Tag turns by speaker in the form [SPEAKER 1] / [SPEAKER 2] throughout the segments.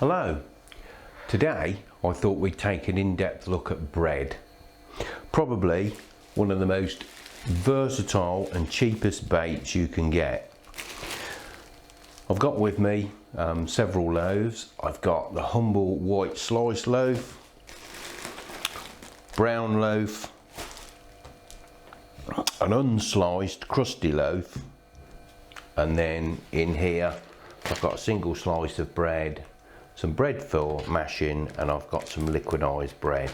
[SPEAKER 1] Hello. Today I thought we'd take an in-depth look at bread. Probably one of the most versatile and cheapest baits you can get. I've got with me several loaves. I've got the humble white slice loaf, brown loaf, an unsliced crusty loaf, and then in here I've got a single slice of bread, some bread for mashing, and I've got some liquidized bread.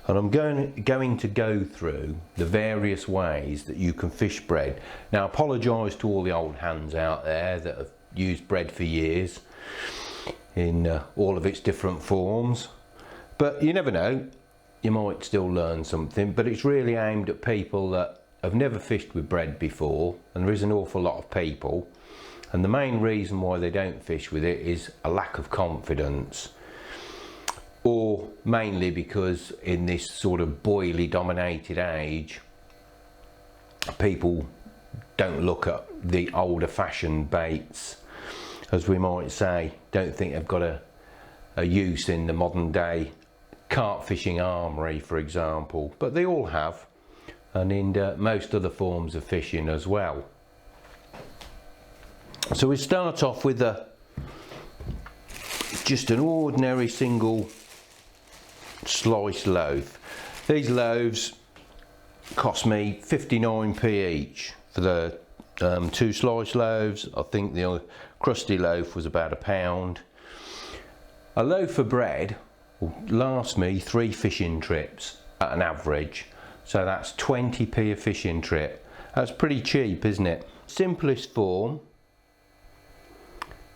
[SPEAKER 1] And I'm going to go through the various ways that you can fish bread. Now, I apologise to all the old hands out there that have used bread for years in all of its different forms, but you never know, you might still learn something. But it's really aimed at people that have never fished with bread before, and there is an awful lot of people, and the main reason why they don't fish with it is a lack of confidence, or mainly because in this sort of boily dominated age, people don't look at the older fashioned baits, as we might say, don't think they've got a use in the modern day carp fishing armoury, for example, but they all have, and in most other forms of fishing as well. So we start off with just an ordinary single slice loaf. These loaves cost me 59p each for the two slice loaves. I think the crusty loaf was about £1. A loaf of bread will last me 3 fishing trips at an average, so that's 20p a fishing trip. That's pretty cheap, isn't it? Simplest form,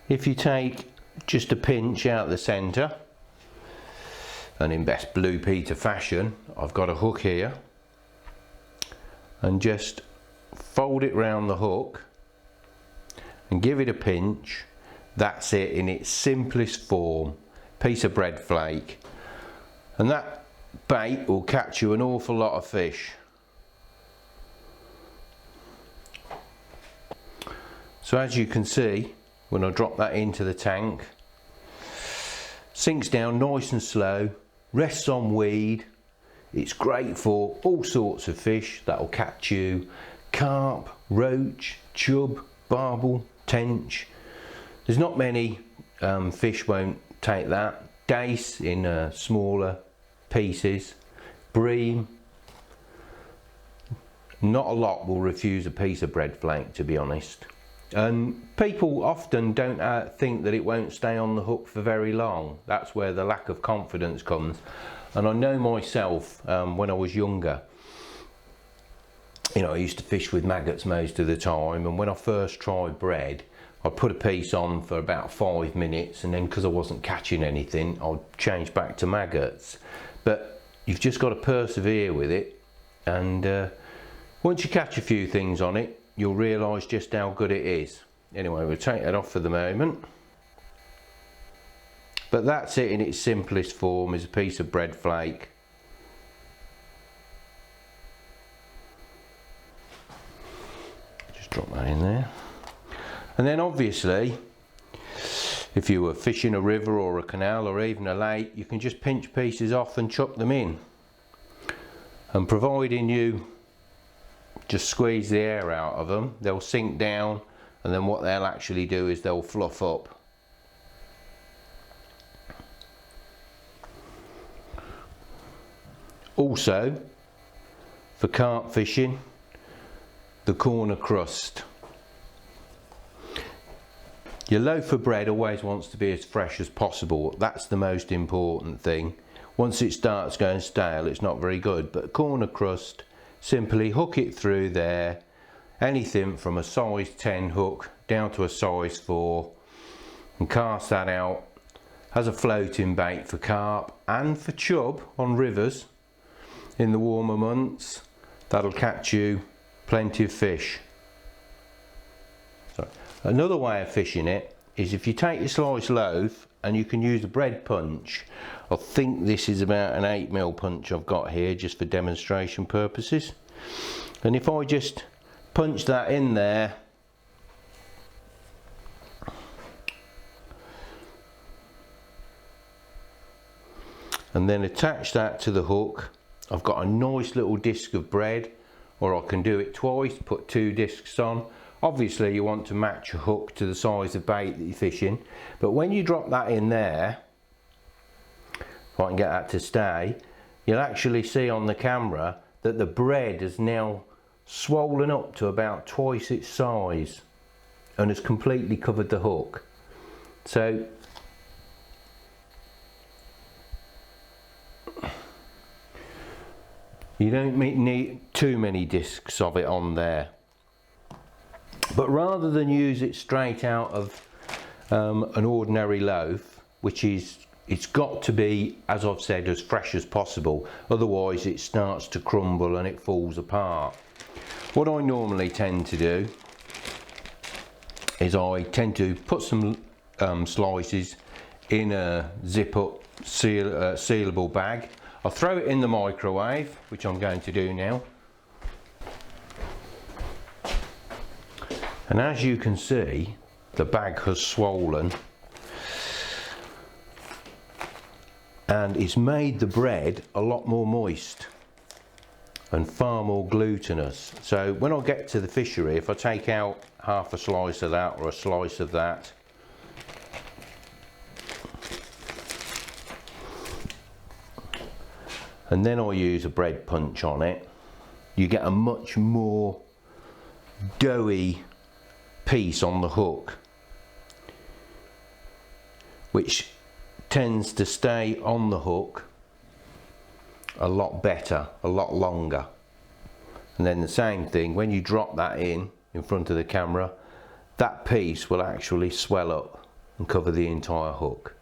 [SPEAKER 1] if you take just a pinch out the centre, and in best Blue Peter fashion, I've got a hook here, and just fold it round the hook and give it a pinch. That's it in its simplest form, piece of bread flake, and that bait will catch you an awful lot of fish. So as you can see, when I drop that into the tank, sinks down nice and slow, rests on weed. It's great for all sorts of fish. That'll catch you carp, roach, chub, barbel, tench. There's not many fish won't take that. Dace in smaller pieces, bream. Not a lot will refuse a piece of bread flake, to be honest. And people often don't think that it won't stay on the hook for very long. That's where the lack of confidence comes. And I know myself, when I was younger, you know, I used to fish with maggots most of the time, and when I first tried bread, I'd put a piece on for about 5 minutes, and then because I wasn't catching anything, I'd change back to maggots. But you've just got to persevere with it, and once you catch a few things on it, you'll realise just how good it is. Anyway, we'll take that off for the moment. But that's it in its simplest form, is a piece of bread flake. Just drop that in there. And then obviously, if you were fishing a river or a canal or even a lake, you can just pinch pieces off and chuck them in. And providing you just squeeze the air out of them, they'll sink down, and then what they'll actually do is they'll fluff up. Also, for carp fishing, the corner crust. Your loaf of bread always wants to be as fresh as possible. That's the most important thing. Once it starts going stale, it's not very good. But corner crust, simply hook it through there, anything from a size 10 hook down to a size 4, and cast that out as a floating bait for carp and for chub on rivers in the warmer months. That'll catch you plenty of fish. So, another way of fishing it is if you take your sliced loaf, and you can use a bread punch. I think this is about an 8mm punch I've got here, just for demonstration purposes. And if I just punch that in there, and then attach that to the hook. I've got a nice little disc of bread, or I can do it twice, put 2 discs on. Obviously you want to match your hook to the size of bait that you're fishing, but when you drop that in there, if I can get that to stay, you'll actually see on the camera that the bread has now swollen up to about twice its size and has completely covered the hook. So you don't need too many discs of it on there. But rather than use it straight out of an ordinary loaf, which is, it's got to be, as I've said, as fresh as possible, otherwise it starts to crumble and it falls apart. What I normally tend to do is I tend to put some slices in a zip up sealable bag. I'll throw it in the microwave, which I'm going to do now. And as you can see, the bag has swollen and it's made the bread a lot more moist and far more glutinous. So when I get to the fishery, if I take out half a slice of that or a slice of that, and then I use a bread punch on it, you get a much more doughy piece on the hook, which tends to stay on the hook a lot better, a lot longer. And then the same thing, when you drop that in front of the camera, that piece will actually swell up and cover the entire hook.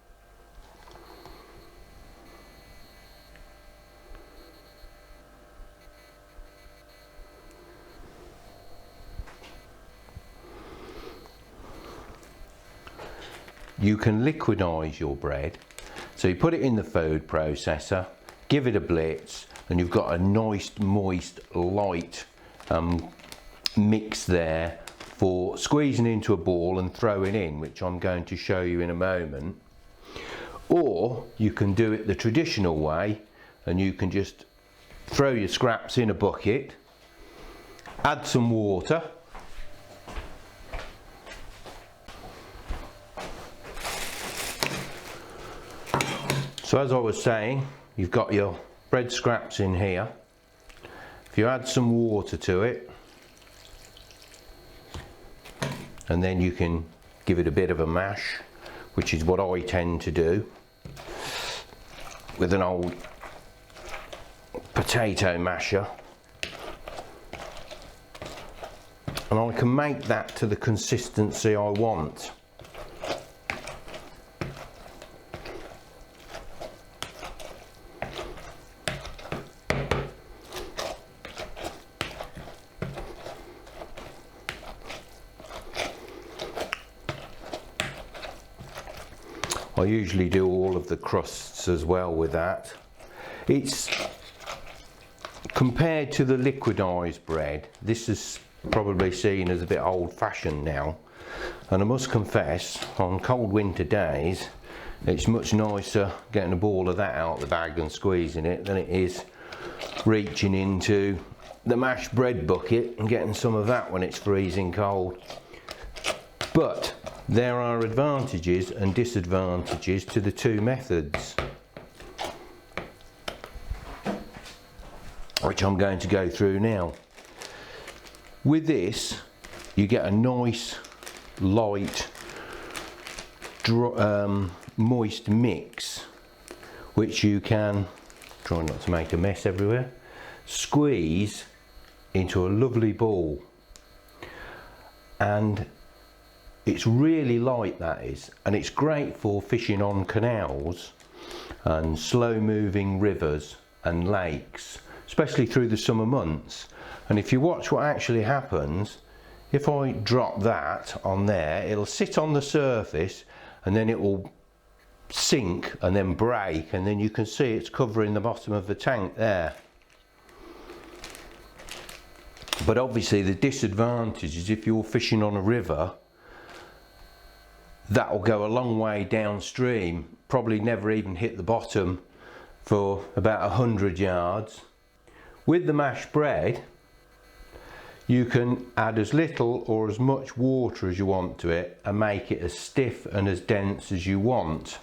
[SPEAKER 1] You can liquidize your bread, so you put it in the food processor, give it a blitz, and you've got a nice moist light mix there for squeezing into a ball and throwing in, which I'm going to show you in a moment. Or you can do it the traditional way, and you can just throw your scraps in a bucket, add some water, so as I was saying, you've got your bread scraps in here. If you add some water to it, and then you can give it a bit of a mash, which is what I tend to do with an old potato masher, and I can make that to the consistency I want. I usually do all of the crusts as well with that. It's compared to the liquidized bread, this is probably seen as a bit old-fashioned now, and I must confess, on cold winter days it's much nicer getting a ball of that out of the bag and squeezing it than it is reaching into the mashed bread bucket and getting some of that when it's freezing cold. But there are advantages and disadvantages to the two methods, which I'm going to go through now. With this, you get a nice, light, moist mix, which you can, try not to make a mess everywhere, squeeze into a lovely ball. And it's really light, that is, and it's great for fishing on canals and slow moving rivers and lakes, especially through the summer months. And if you watch what actually happens, if I drop that on there, it'll sit on the surface and then it will sink and then break, and then you can see it's covering the bottom of the tank there. But obviously the disadvantage is if you're fishing on a river, that will go a long way downstream, probably never even hit the bottom for about 100 yards. With the mashed bread, you can add as little or as much water as you want to it and make it as stiff and as dense as you want.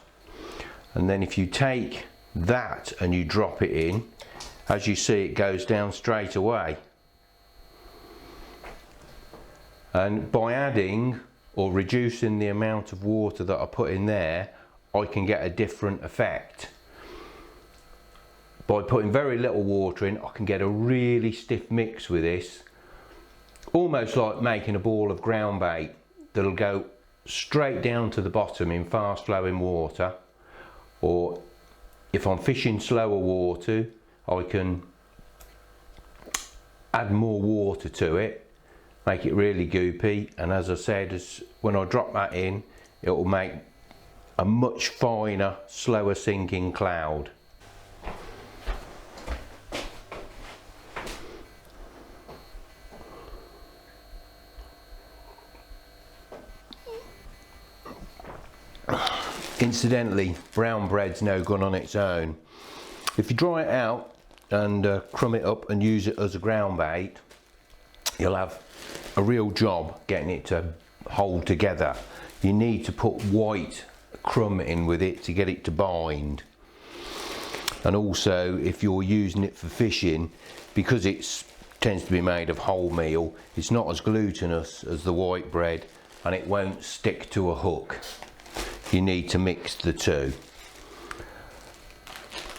[SPEAKER 1] And then if you take that and you drop it in, as you see, it goes down straight away. And by adding or reducing the amount of water that I put in there, I can get a different effect. By putting very little water in, I can get a really stiff mix with this, almost like making a ball of ground bait that'll go straight down to the bottom in fast flowing water. Or if I'm fishing slower water, I can add more water to it, make it really goopy, and as I said, when I drop that in, it will make a much finer, slower sinking cloud. Incidentally, brown bread's no good on its own. If you dry it out and crumb it up and use it as a ground bait, you'll have a real job getting it to hold together. You need to put white crumb in with it to get it to bind. And also, if you're using it for fishing, because it tends to be made of wholemeal, it's not as glutinous as the white bread and it won't stick to a hook. You need to mix the two.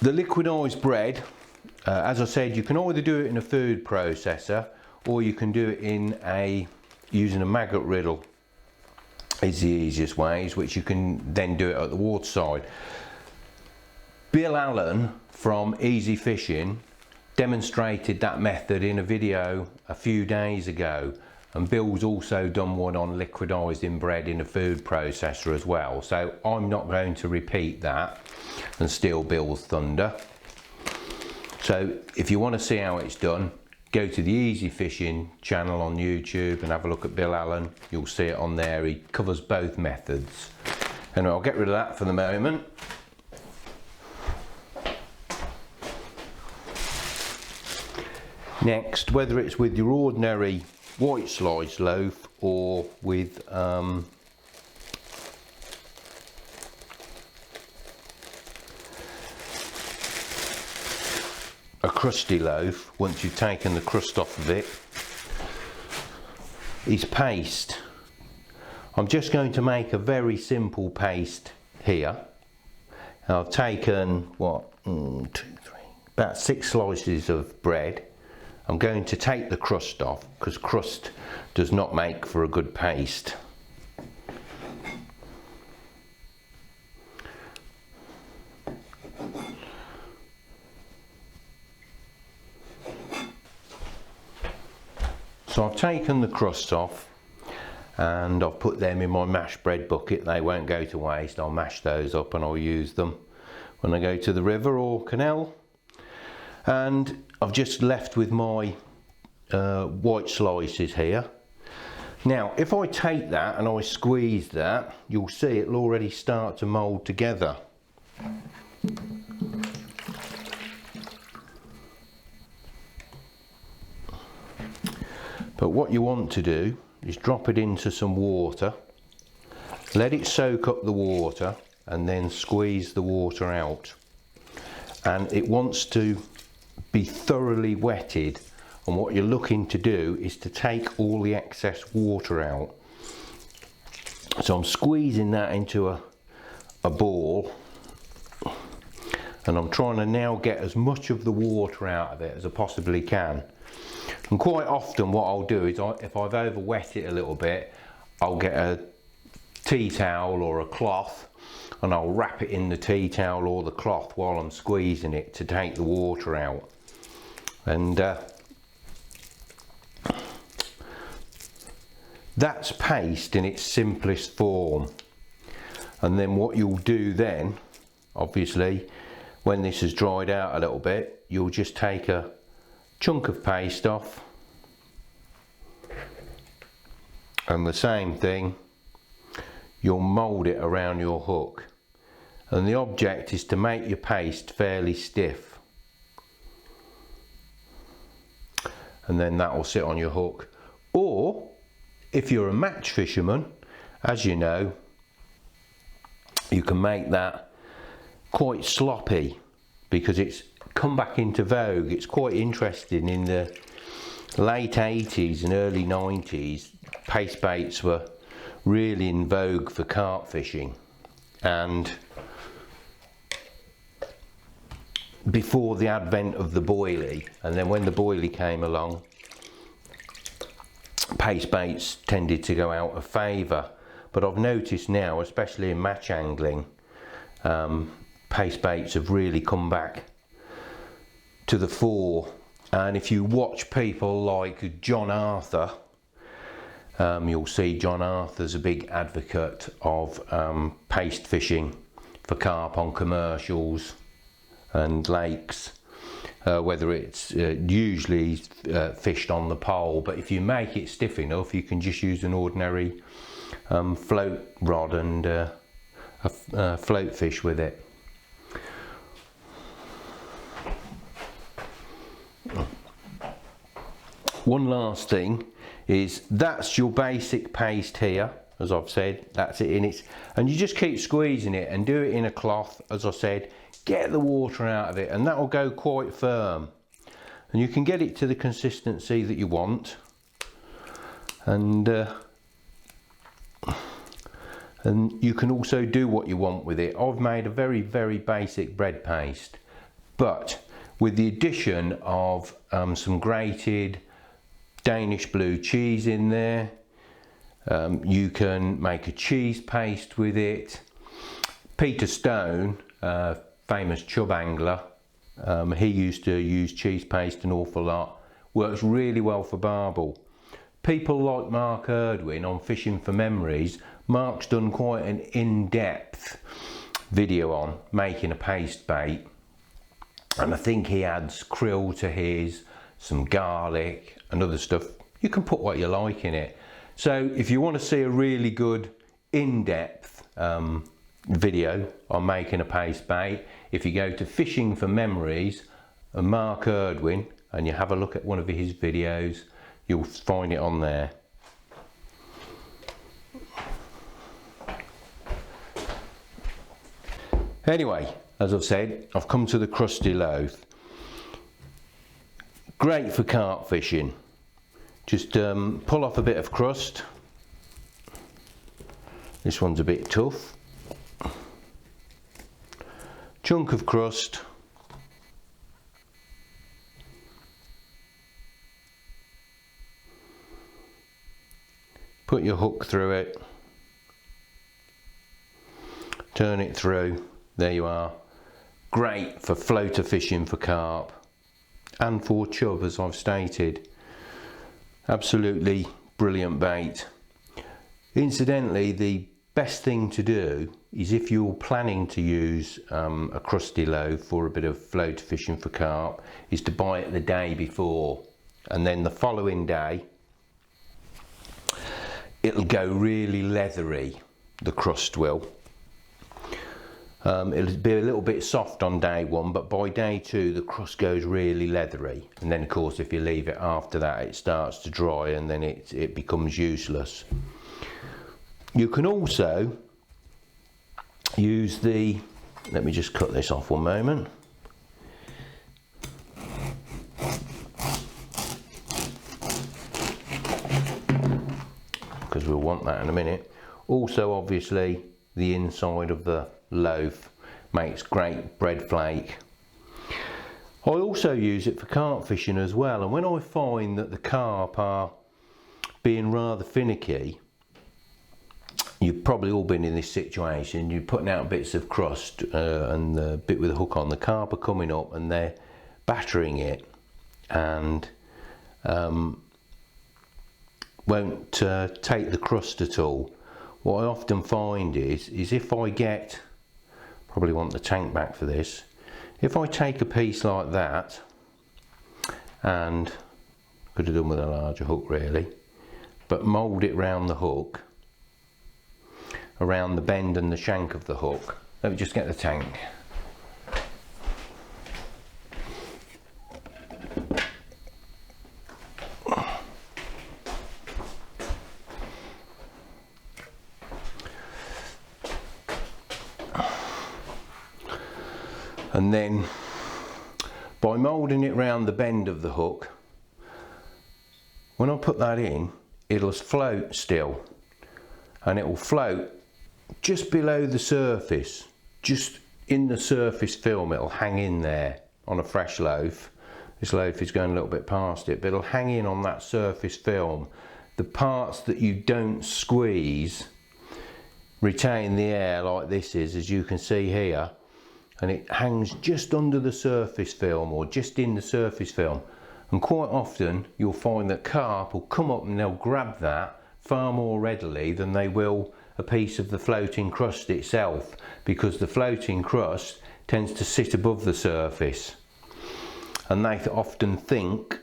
[SPEAKER 1] The liquidized bread, as I said, you can either do it in a food processor or you can do it using a maggot riddle. Is the easiest ways, which you can then do it at the waterside. Bill Allen from Easy Fishing demonstrated that method in a video a few days ago, and Bill's also done one on liquidized in bread in a food processor as well, so I'm not going to repeat that and steal Bill's thunder. So if you want to see how it's done, go to the Easy Fishing channel on YouTube and have a look at Bill Allen. You'll see it on there. He covers both methods. Anyway, I'll get rid of that for the moment. Next, whether it's with your ordinary white sliced loaf or with a crusty loaf, once you've taken the crust off of it, is paste. I'm just going to make a very simple paste here. I've taken about 6 slices of bread. I'm going to take the crust off because crust does not make for a good paste. So I've taken the crust off and I've put them in my mashed bread bucket. They won't go to waste. I'll mash those up and I'll use them when I go to the river or canal. And I've just left with my white slices here. Now if I take that and I squeeze that, you'll see it'll already start to mould together. But what you want to do is drop it into some water, let it soak up the water and then squeeze the water out. And it wants to be thoroughly wetted, and what you're looking to do is to take all the excess water out. So I'm squeezing that into a ball and I'm trying to now get as much of the water out of it as I possibly can. And quite often what I'll do is if I've over wet it a little bit, I'll get a tea towel or a cloth and I'll wrap it in the tea towel or the cloth while I'm squeezing it to take the water out. And that's paste in its simplest form. And then what you'll do then, obviously, when this has dried out a little bit, you'll just take a chunk of paste off and the same thing, you'll mould it around your hook. and the object is to make your paste fairly stiff, and then that will sit on your hook. Or if you're a match fisherman, as you know, you can make that quite sloppy, because it's come back into vogue. It's quite interesting. In the late 80s and early 90s, paste baits were really in vogue for carp fishing, and before the advent of the boilie, and then when the boilie came along, paste baits tended to go out of favour. But I've noticed now, especially in match angling, paste baits have really come back to the fore. And if you watch people like John Arthur, you'll see John Arthur's a big advocate of paste fishing for carp on commercials and lakes, whether it's usually fished on the pole, but if you make it stiff enough, you can just use an ordinary float rod and float fish with it. One last thing is, that's your basic paste here, as I've said, that's it in it, and you just keep squeezing it and do it in a cloth, as I said, get the water out of it, and that will go quite firm, and you can get it to the consistency that you want. And you can also do what you want with it. I've made a very, very basic bread paste, but with the addition of some grated Danish blue cheese in there, you can make a cheese paste with it. Peter Stone, famous chub angler, he used to use cheese paste an awful lot. Works really well for barbel. People like Mark Erdwin on Fishing for Memories, Mark's done quite an in-depth video on making a paste bait, and I think he adds krill to his, some garlic and other stuff. You can put what you like in it. So if you want to see a really good in-depth video on making a paste bait, if you go to Fishing for Memories and Mark Erdwin and you have a look at one of his videos, you'll find it on there. Anyway, as I've said, I've come to the crusty loaf. Great for carp fishing. Just pull off a bit of crust. This one's a bit tough. Chunk of crust. Put your hook through it. Turn it through. There you are. Great for floater fishing for carp and for chub, as I've stated. Absolutely brilliant bait. Incidentally, the best thing to do is, if you're planning to use a crusty loaf for a bit of floater fishing for carp, is to buy it the day before, and then the following day it'll go really leathery, the crust will. It'll be a little bit soft on day one, but by day two the crust goes really leathery, and then of course if you leave it after that it starts to dry and then it becomes useless. You can also use the, let me just cut this off one moment. Because we'll want that in a minute. Also, obviously, the inside of the loaf makes great bread flake. I also use it for carp fishing as well, and when I find that the carp are being rather finicky, you've probably all been in this situation, you're putting out bits of crust and the bit with the hook on, the carp are coming up and they're battering it and won't take the crust at all. What I often find is if I get, probably want the tank back for this, if I take a piece like that, and could have done with a larger hook really, but mould it round the hook, around the bend and the shank of the hook, Let me just get the tank. And then by moulding it round the bend of the hook, when I put that in, it'll float still, and it will float just below the surface, just in the surface film. It'll hang in there on a fresh loaf. This loaf is going a little bit past it, but it'll hang in on that surface film. The parts that you don't squeeze retain the air like this is, as you can see here, and it hangs just under the surface film, or just in the surface film. And quite often you'll find that carp will come up and they'll grab that far more readily than they will a piece of the floating crust itself, because the floating crust tends to sit above the surface, and they often think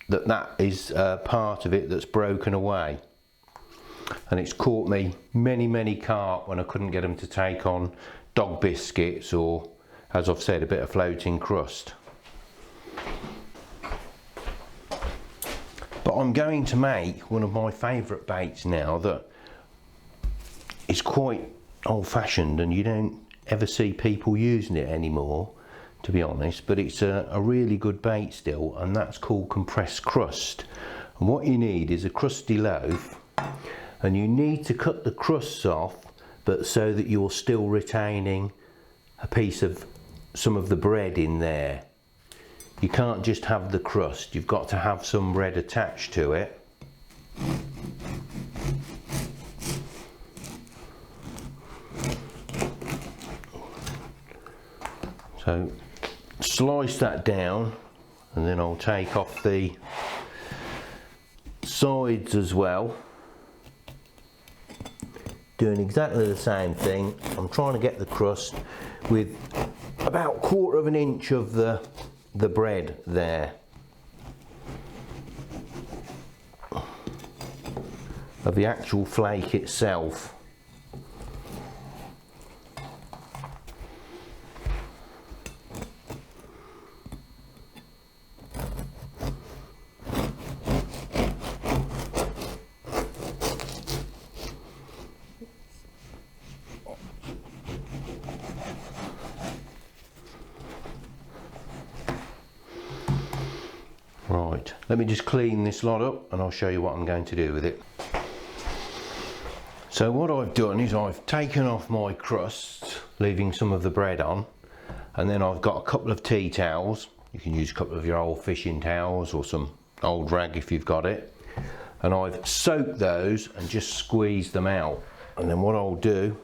[SPEAKER 1] that that is part of it that's broken away. And it's caught me many carp when I couldn't get them to take on dog biscuits, or, as I've said, a bit of floating crust. But I'm going to make one of my favourite baits now that is quite old-fashioned, and you don't ever see people using it anymore, to be honest, but it's a really good bait still, and that's called compressed crust. And what you need is a crusty loaf, and you need to cut the crusts off, but so that you're still retaining a piece of some of the bread in there. You can't just have the crust, you've got to have some bread attached to it. So slice that down, and then I'll take off the sides as well, doing exactly the same thing. I'm trying to get the crust with about 1/4 inch of the bread there, of the actual flake itself. Right, let me just clean this lot up and I'll show you what I'm going to do with it. So what I've done is I've taken off my crust, leaving some of the bread on, and then I've got a couple of tea towels. You can use a couple of your old fishing towels or some old rag if you've got it, and I've soaked those and just squeezed them out. And then what I'll do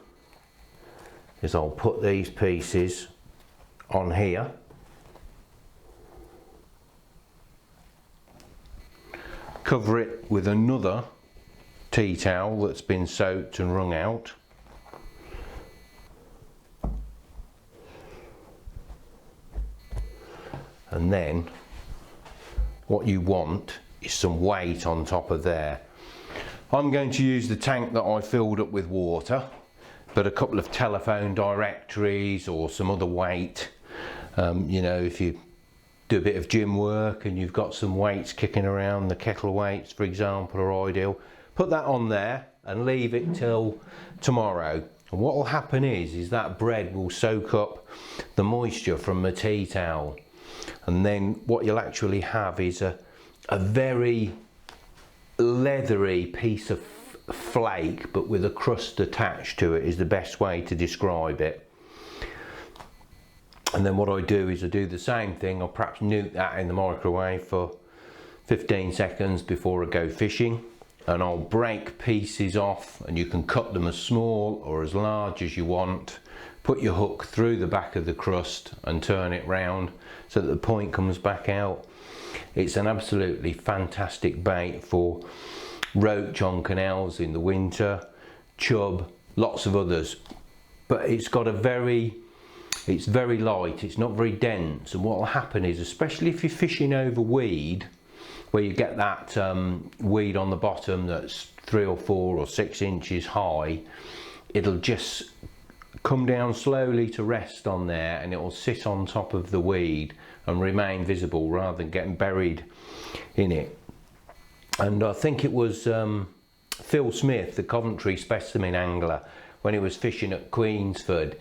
[SPEAKER 1] is I'll put these pieces on here, cover it with another tea towel that's been soaked and wrung out, and then what you want is some weight on top of there. I'm going to use the tank that I filled up with water, but a couple of telephone directories or some other weight. You know, if you do a bit of gym work and you've got some weights kicking around, the kettle weights for example are ideal. Put that on there and leave it till tomorrow. And what will happen is that bread will soak up the moisture from the tea towel, and then what you'll actually have is a very leathery piece of flake, but with a crust attached to it, is the best way to describe it. And then what I do is I do the same thing. I'll perhaps nuke that in the microwave for 15 seconds before I go fishing, and I'll break pieces off, and you can cut them as small or as large as you want. Put your hook through the back of the crust and turn it round so that the point comes back out. It's an absolutely fantastic bait for roach on canals in the winter, chub, lots of others. But it's got it's very light, it's not very dense, and what will happen is, especially if you're fishing over weed, where you get that weed on the bottom that's 3 or 4 or 6 inches high, it'll just come down slowly to rest on there, and it will sit on top of the weed and remain visible rather than getting buried in it. And I think it was Phil Smith, the Coventry specimen angler, when he was fishing at Queensford,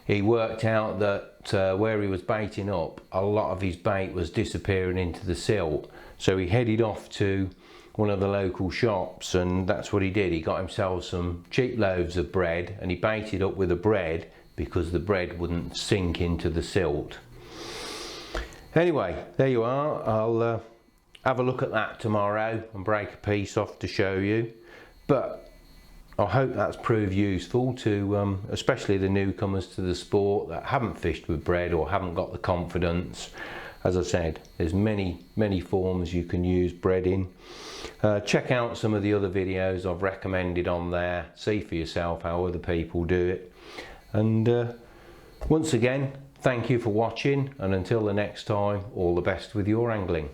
[SPEAKER 1] he worked out that where he was baiting up, a lot of his bait was disappearing into the silt. So he headed off to one of the local shops, and that's what he did. He got himself some cheap loaves of bread, and he baited up with the bread because the bread wouldn't sink into the silt. Anyway, there you are. I'll have a look at that tomorrow and break a piece off to show you. But I hope that's proved useful to especially the newcomers to the sport that haven't fished with bread or haven't got the confidence. As I said, there's many forms you can use bread in. Check out some of the other videos I've recommended on there. See for yourself how other people do it. And once again, thank you for watching, and until the next time, all the best with your angling.